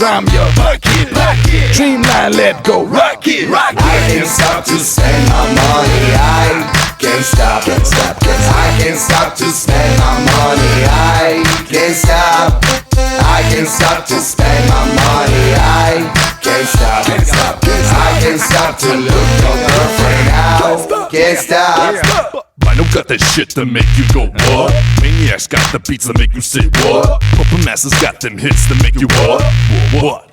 from your bucket. Dreamline, let go, rock it. I can't stop to spend my money. I can't stop, can't stop, can't stop. I can't stop to spend my money. I can't stop. I can't stop to spend my money. I can't stop, can't stop, can't stop. I can't stop to look your girlfriend out. Can't stop. Panneau got that shit to make you go what? Maniacs got the beats that make you sit what? Puppet Masters got them hits that make you what? What?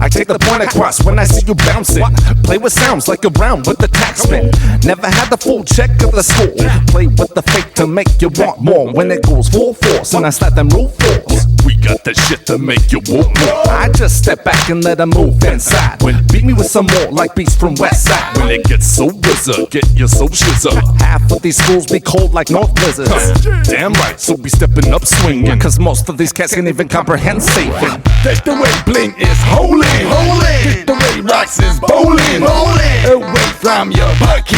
I take the point across when I see you bouncing. Play with sounds like you're round with the taxman. Never had the full check of the score. Play with the fake to make you want more. When it goes full force and I slap them rule force. We got that shit to make you want more. I just step back and let them move inside. Beat me with some more like beats from West Side. When it gets so wizard, get your soul shizzer. Half of these schools be cold like North Blizzards. Damn right, so we stepping up swinging. Cause most of these cats can't even comprehend saving. That's the way bling is holy. That's the way rocks is bowling. Away from your bucket.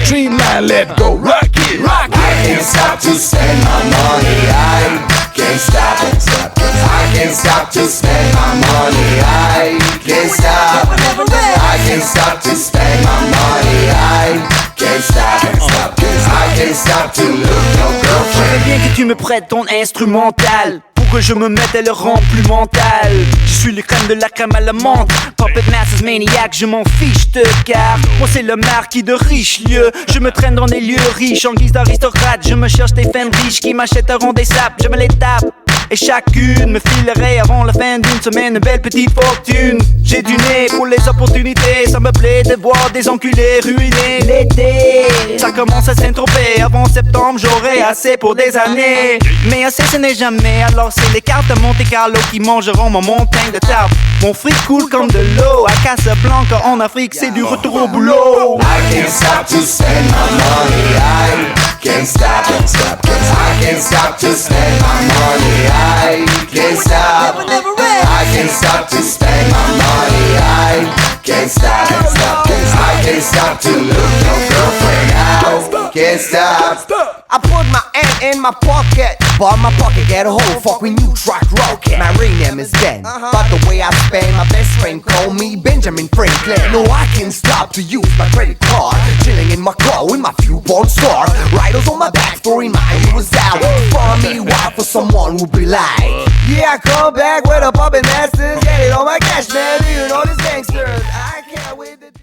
Dreamline, let go, rock it. I can't stop to spend my money. I can't stop, can't stop, can't stop. I can't stop to spend my money. I can't stop. I can't stop to spend my money. I can't stop, can't stop, can't stop. I can't stop to look your girlfriend. Bien que tu me prêtes ton instrumental pour que je me mette et le rend plus mental. Je suis le crème de la crème à la menthe. Puppet Masters Maniac, je m'en fiche de car moi c'est le marquis de Richelieu. Je me traîne dans des lieux riches en guise d'aristocrate. Je me cherche des femmes riches qui m'achèteront des sapes. Je me les tape et chacune me filerait avant la fin d'une semaine une belle petite fortune. J'ai du nez pour les opportunités. Ça me plaît de voir des enculés ruinés. L'été, ça commence à s'introper. Avant septembre, j'aurai assez pour des années. Mais assez ce n'est jamais. Alors c'est les cartes de Monte Carlo qui mangeront mon montagne de tarte. Mon fric coule comme de l'eau. À Casablanca en Afrique, c'est du retour au boulot. I can't stop to spend my money. I can't stop, can't stop, can't stop. I can't stop to spend my money. I can't stop. I can't stop to spend my money. I can't stop, can't stop, can't stop. I can't stop to look your girlfriend out. Can't stop. I put my hand in my pocket, but my pocket get a hole. Fuck when you try rocket. My real name is Ben, but the way I spend, my best friend call me Benjamin Franklin. No, I can't stop to use my credit card. Chilling in my car with my few porn stars. Riders on my back, story mine was out. For me, why for someone who be like, yeah, I come back with a puppet masters. Get it on my cash, man.